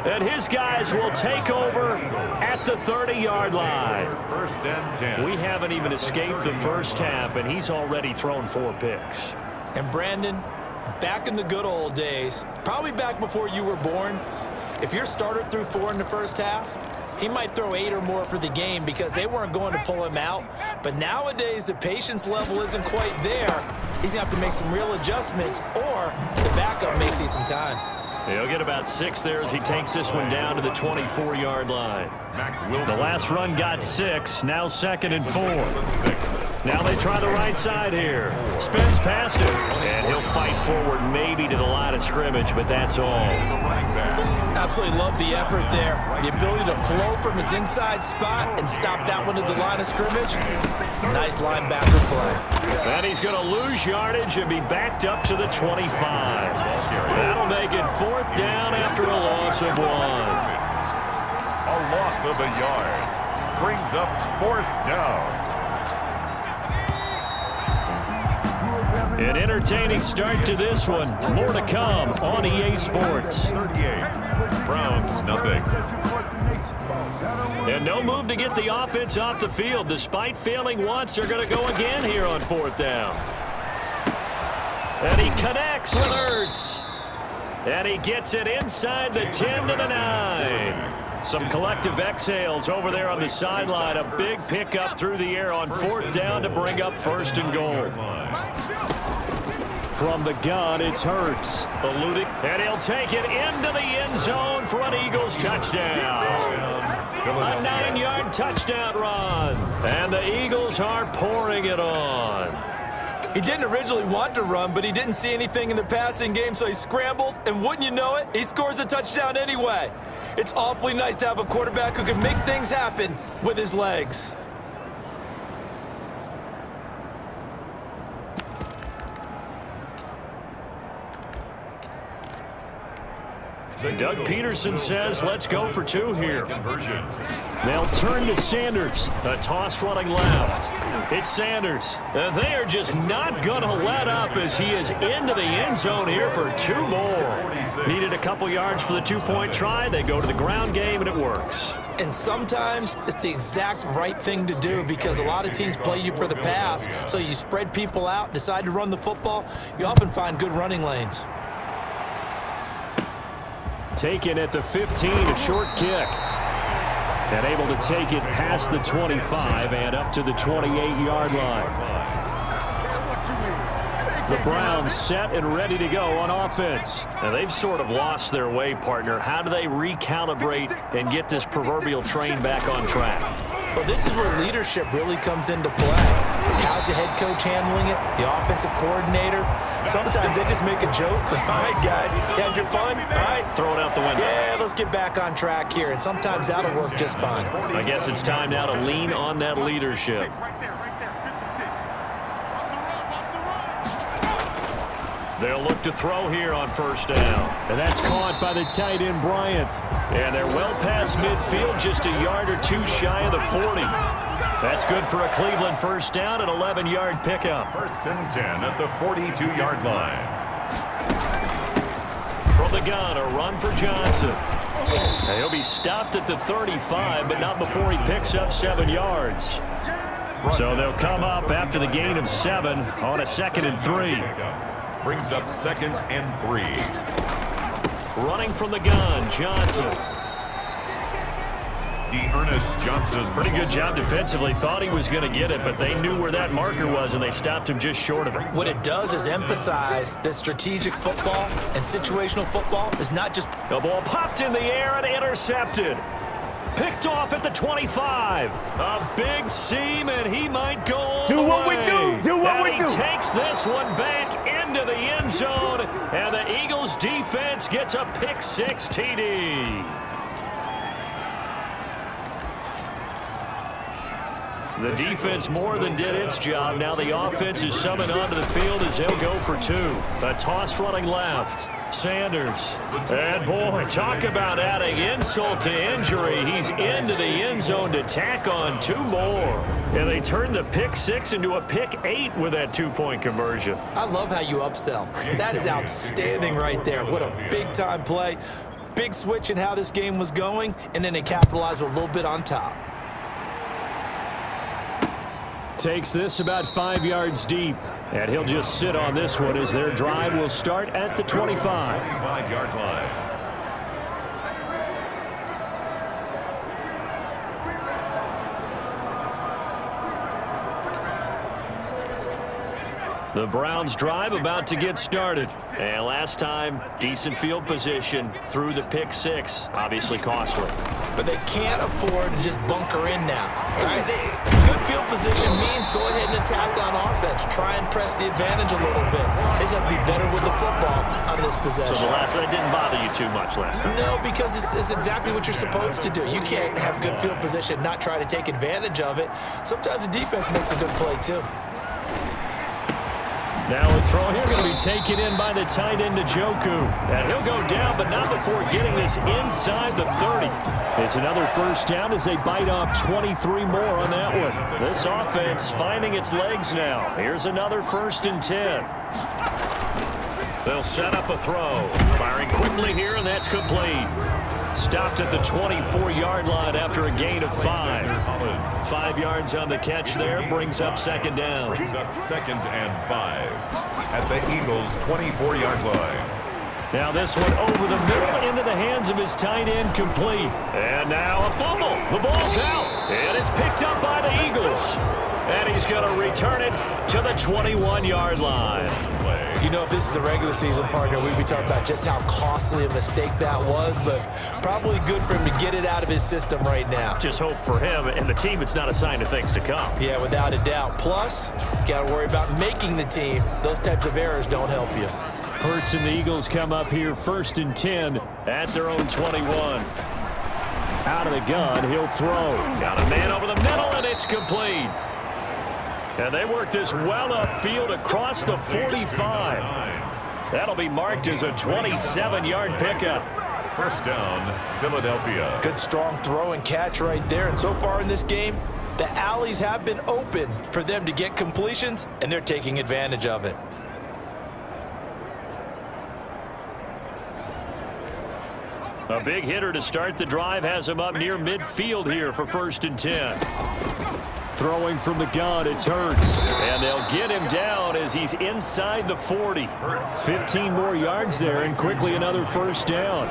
And his guys will take over at the 30-yard line. First and 10. We haven't even escaped the first half, and he's already thrown 4 picks. And Brandon, back in the good old days, probably back before you were born, if your starter threw 4 in the first half, he might throw 8 or more for the game because they weren't going to pull him out. But nowadays, the patience level isn't quite there. He's going to have to make some real adjustments, or the backup may see some time. He'll get about 6 there as he takes this one down to the 24-yard line. The last run got 6, now 2nd and 4. Now they try the right side here. Spins past him, and he'll fight forward maybe to the line of scrimmage, but that's all. Absolutely love the effort there. The ability to flow from his inside spot and stop that one at the line of scrimmage. Nice linebacker play. And he's going to lose yardage and be backed up to the 25. That'll make it 4th down after a loss of 1. A loss of a yard brings up 4th down. An entertaining start to this one. More to come on EA Sports. 38. Browns, nothing. And no move to get the offense off the field. Despite failing once, they're going to go again here on 4th down. And he connects with Ertz. And he gets it inside the 10 to the 9. Some collective exhales over there on the sideline. A big pickup through the air on 4th down to bring up 1st and goal. From the gun, it's Hurts. Eluding, and he'll take it into the end zone for an Eagles touchdown. A 9-yard touchdown run. And the Eagles are pouring it on. He didn't originally want to run, but he didn't see anything in the passing game, so he scrambled, and wouldn't you know it, he scores a touchdown anyway. It's awfully nice to have a quarterback who can make things happen with his legs. Doug Peterson says, let's go for 2 here. They'll turn to Sanders. A toss running left. It's Sanders. They are just not going to let up as he is into the end zone here for 2 more. Needed a couple yards for the 2-point try. They go to the ground game, and it works. And sometimes it's the exact right thing to do because a lot of teams play you for the pass. So you spread people out, decide to run the football. You often find good running lanes. Taken at the 15, a short kick. And able to take it past the 25 and up to the 28-yard line. The Browns set and ready to go on offense. Now they've sort of lost their way, partner. How do they recalibrate and get this proverbial train back on track? Well, this is where leadership really comes into play. How's the head coach handling it? The offensive coordinator? Sometimes they just make a joke. All right, guys, you had your fun? All right. Throw it out the window. Yeah, let's get back on track here. And sometimes that'll work just fine. I guess it's time now to lean on that leadership. They'll look to throw here on 1st down. And that's caught by the tight end, Bryant. And they're well past midfield, just a yard or 2 shy of the 40. That's good for a Cleveland 1st down, an 11-yard pickup. 1st and 10 at the 42-yard line. From the gun, a run for Johnson. And he'll be stopped at the 35, but not before he picks up 7 yards. So they'll come up after the gain of 7 on a 2nd and 3. Brings up 2nd and 3. Running from the gun, Johnson. Ernest Johnson. Pretty good job defensively. Thought he was going to get it, but they knew where that marker was, and they stopped him just short of it. What it does is emphasize that strategic football and situational football is not just... The ball popped in the air and intercepted. Picked off at the 25. A big seam, and he might go all the way. Do what we do. Do what we do. He takes this one back into the end zone, and the Eagles defense gets a pick-6 TD. The defense more than did its job. Now the offense is summoned onto the field as they'll go for 2. A toss running left. Sanders. And boy, talk about adding insult to injury. He's into the end zone to tack on 2 more. And they turn the pick-6 into a pick-8 with that 2-point conversion. I love how you upsell. That is outstanding right there. What a big-time play. Big switch in how this game was going, and then they capitalized with a little bit on top. Takes this about 5 yards deep, and he'll just sit on this one as their drive will start at the 25. 25-yard line. The Browns drive about to get started. And last time, decent field position through the pick six. Obviously costly. But they can't afford to just bunker in now. All right? Good field position means go ahead and attack on offense. Try and press the advantage a little bit. They just have to be better with the football on this possession. So the last one didn't bother you too much last time? No, because it's exactly what you're supposed to do. You can't have good field position, not try to take advantage of it. Sometimes the defense makes a good play, too. Now a throw here going to be taken in by the tight end Njoku. And he'll go down, but not before getting this inside the 30. It's another first down as they bite off 23 more on that one. This offense finding its legs now. Here's another 1st and 10. They'll set up a throw. Firing quickly here, and that's complete. Stopped at the 24-yard line after a gain of 5. 5 yards on the catch there, brings up 2nd down. Brings up 2nd and 5 at the Eagles' 24-yard line. Now this one over the middle into the hands of his tight end, complete. And now a fumble. The ball's out, and it's picked up by the Eagles. And he's going to return it to the 21-yard line. You know, if this is the regular season, partner, we'd be talking about just how costly a mistake that was, but probably good for him to get it out of his system right now. Just hope for him and the team it's not a sign of things to come. Yeah, without a doubt. Plus, got to worry about making the team. Those types of errors don't help you. Hurts and the Eagles come up here 1st and 10 at their own 21. Out of the gun, he'll throw. Got a man over the middle, and it's complete. And they work this well upfield across the 45. That'll be marked as a 27-yard pickup. First down, Philadelphia. Good strong throw and catch right there. And so far in this game, the alleys have been open for them to get completions, and they're taking advantage of it. A big hitter to start the drive has him up near midfield here for 1st and 10. Throwing from the gun, it's Hurts. And they'll get him down as he's inside the 40. 15 more yards there, and quickly another 1st down.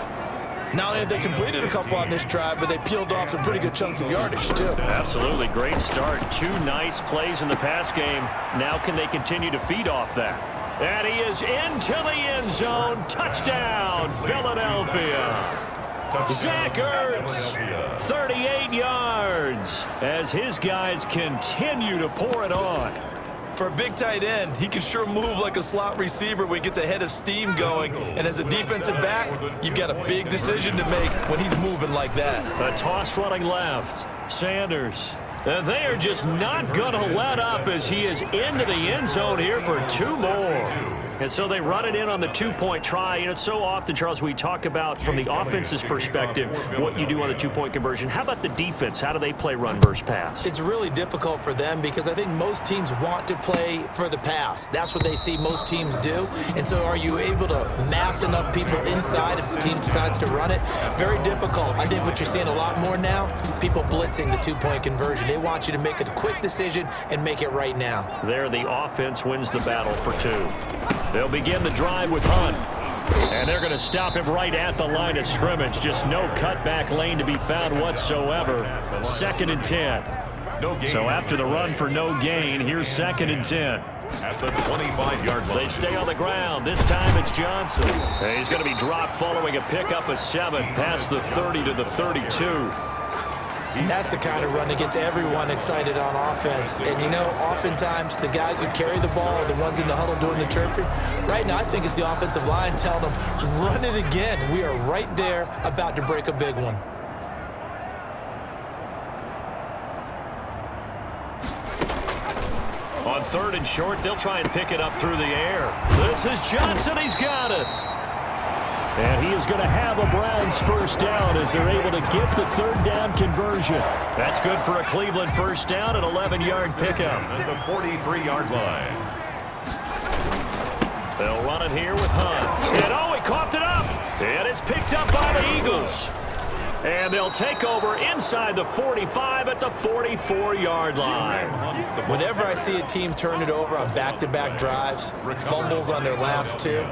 Not only have they completed a couple on this drive, but they peeled off some pretty good chunks of yardage, too. Absolutely. Great start. 2 nice plays in the pass game. Now can they continue to feed off that? And he is into the end zone. Touchdown, Philadelphia. Zach Ertz, 38 yards, as his guys continue to pour it on. For a big tight end, he can sure move like a slot receiver when he gets a head of steam going. And as a defensive back, you've got a big decision to make when he's moving like that. A toss running left. Sanders. And they are just not going to let up as he is into the end zone here for 2 more. And so they run it in on the 2-point try. You know, so often, Charles, we talk about from the offense's perspective what you do on the 2-point conversion. How about the defense? How do they play run versus pass? It's really difficult for them because I think most teams want to play for the pass. That's what they see most teams do. And so are you able to mass enough people inside if the team decides to run it? Very difficult. I think what you're seeing a lot more now, people blitzing the 2-point conversion. They want you to make a quick decision and make it right now. There, the offense wins the battle for 2. They'll begin the drive with Hunt. And they're going to stop him right at the line of scrimmage. Just no cutback lane to be found whatsoever. 2nd and 10. So after the run for no gain, here's 2nd and 10. At the 25-yard line. They stay on the ground. This time it's Johnson. And he's going to be dropped following a pickup of 7 past the 30 to the 32. And that's the kind of run that gets everyone excited on offense. And, you know, oftentimes the guys who carry the ball are the ones in the huddle doing the chirping. Right now, I think it's the offensive line telling them, run it again. We are right there about to break a big one. On 3rd and short, they'll try and pick it up through the air. This is Johnson. He's got it. And he is going to have a Browns 1st down as they're able to get the 3rd down conversion. That's good for a Cleveland 1st down, an 11-yard pickup. At the 43-yard line. They'll run it here with Hunt. And, oh, he coughed it up. And it's picked up by the Eagles. And they'll take over inside the 45 at the 44-yard line. Whenever I see a team turn it over on back-to-back drives, fumbles on their last two,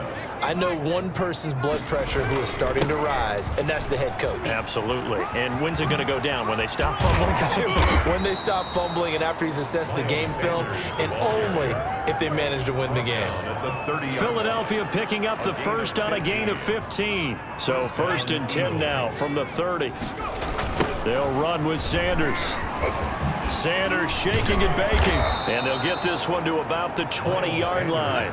I know one person's blood pressure who is starting to rise, and that's the head coach. Absolutely. And when's it going to go down? When they stop fumbling? When they stop fumbling and after he's assessed the game film, and only if they manage to win the game. Philadelphia picking up the first on a gain of 15. So 1st and 10 now from the 30. They'll run with Sanders. Sanders shaking and baking. And they'll get this one to about the 20-yard line.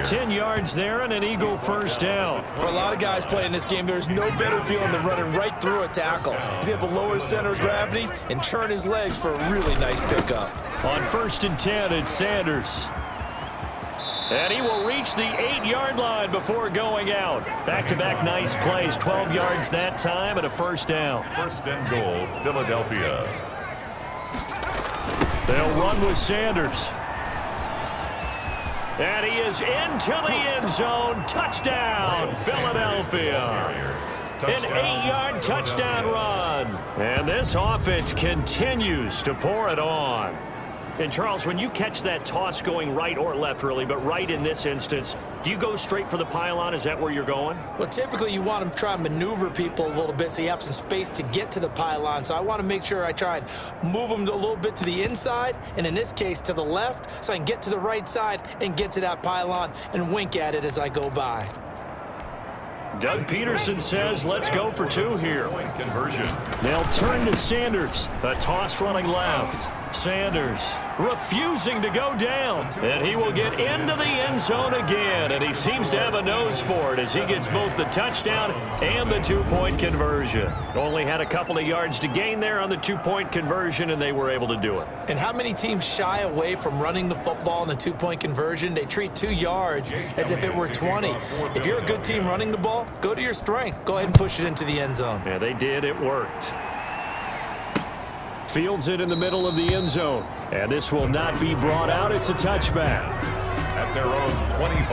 10 yards there and an Eagle first down. For a lot of guys playing this game, there's no better feeling than running right through a tackle. He's able to lower his center of gravity and churn his legs for a really nice pickup. On 1st and 10, it's Sanders. And he will reach the 8-yard line before going out. Back-to-back nice plays, 12 yards that time and a first down. 1st and goal, Philadelphia. They'll run with Sanders. And he is into the end zone. Touchdown, Philadelphia. An 8-yard touchdown run. And this offense continues to pour it on. And, Charles, when you catch that toss going right or left, really, but right in this instance, do you go straight for the pylon? Is that where you're going? Well, typically you want to try and maneuver people a little bit so you have some space to get to the pylon. So I want to make sure I try and move them a little bit to the inside, and in this case to the left, so I can get to the right side and get to that pylon and wink at it as I go by. Doug Peterson says, let's go for 2 here. Conversion. They'll turn to Sanders. A toss running left. Sanders refusing to go down. And he will get into the end zone again. And he seems to have a nose for it as he gets both the touchdown and the 2-point conversion. Only had a couple of yards to gain there on the 2-point conversion, and they were able to do it. And how many teams shy away from running the football in the 2-point conversion? They treat 2 yards as if it were 20. If you're a good team running the ball, go to your strength. Go ahead and push it into the end zone. Yeah, they did. It worked. Fields it in the middle of the end zone. And this will not be brought out. It's a touchback. At their own 25.